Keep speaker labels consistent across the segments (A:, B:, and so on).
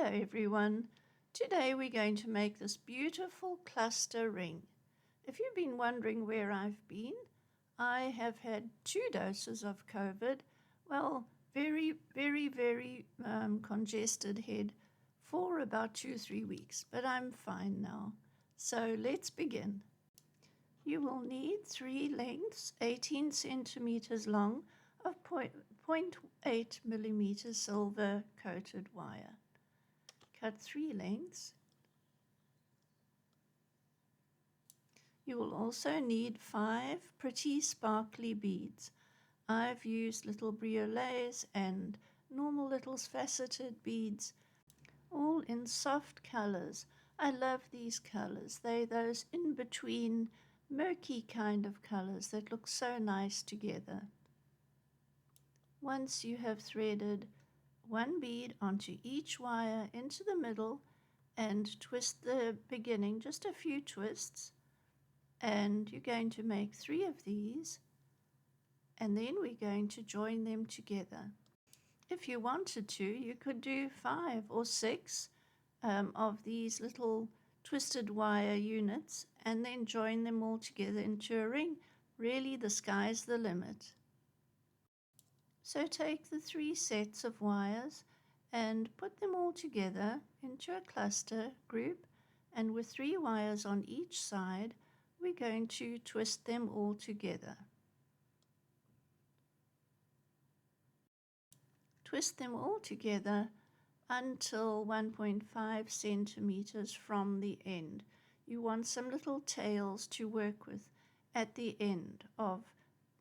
A: Hello everyone. Today we're going to make this beautiful cluster ring. If you've been wondering where I've been, I have had 2 doses of COVID. Well, very congested head for about 2-3 weeks, but I'm fine now. So let's begin. You will need 3 lengths, 18 centimeters long, of 0.8 millimeter silver coated wire. Cut 3 lengths. You will also need 5 pretty sparkly beads. I've used little briolets and normal little faceted beads, all in soft colors. I love these colors. They're those in-between murky kind of colors that look so nice together. Once you have threaded 1 bead onto each wire into the middle and twist the beginning, just a few twists, and you're going to make 3 of these, and then we're going to join them together. If you wanted to, you could do 5 or 6 of these little twisted wire units and then join them all together into a ring. Really, the sky's the limit. So take the 3 sets of wires and put them all together into a cluster group, and with 3 wires on each side, we're going to twist them all together. Twist them all together until 1.5 centimeters from the end. You want some little tails to work with at the end of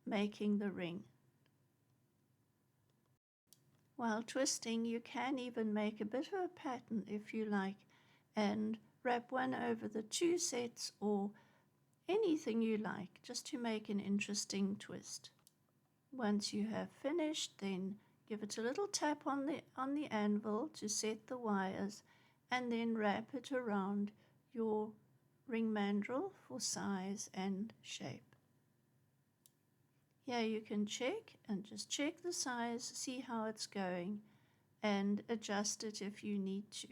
A: making the ring. While twisting, you can even make a bit of a pattern if you like, and wrap one over the 2 sets or anything you like, just to make an interesting twist. Once you have finished, then give it a little tap on the anvil to set the wires, and then wrap it around your ring mandrel for size and shape. Here you can check and just check the size, see how it's going, and adjust it if you need to.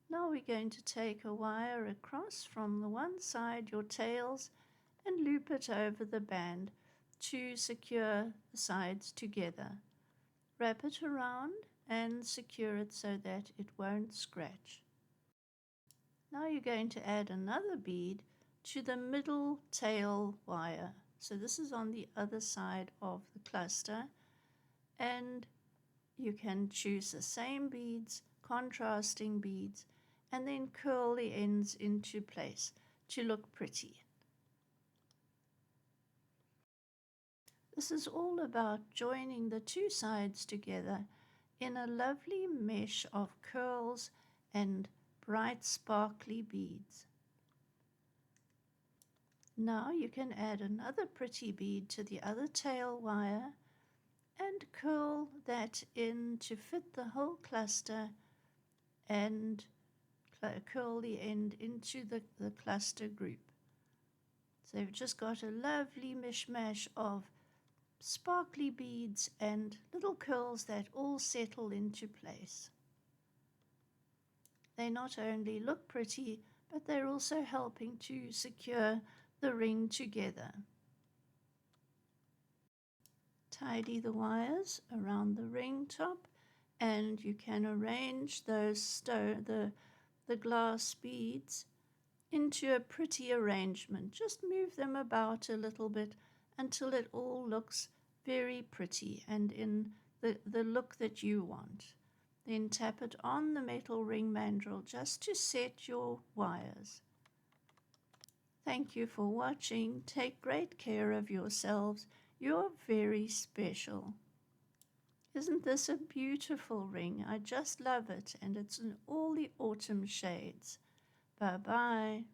A: Now we're going to take a wire across from the one side, your tails, and loop it over the band to secure the sides together. Wrap it around and secure it so that it won't scratch. Now you're going to add another bead to the middle tail wire. So this is on the other side of the cluster, and you can choose the same beads, contrasting beads, and then curl the ends into place to look pretty. This is all about joining the 2 sides together in a lovely mesh of curls and bright sparkly beads. Now you can add another pretty bead to the other tail wire and curl that in to fit the whole cluster, and curl the end into the cluster group. So you've just got a lovely mishmash of sparkly beads and little curls that all settle into place. They not only look pretty, but they're also helping to secure the ring together. Tidy the wires around the ring top, and you can arrange those the glass beads into a pretty arrangement. Just move them about a little bit until it all looks very pretty and in the look that you want. Then tap it on the metal ring mandrel just to set your wires. Thank you for watching. Take great care of yourselves. You're very special. Isn't this a beautiful ring? I just love it, and it's in all the autumn shades. Bye-bye.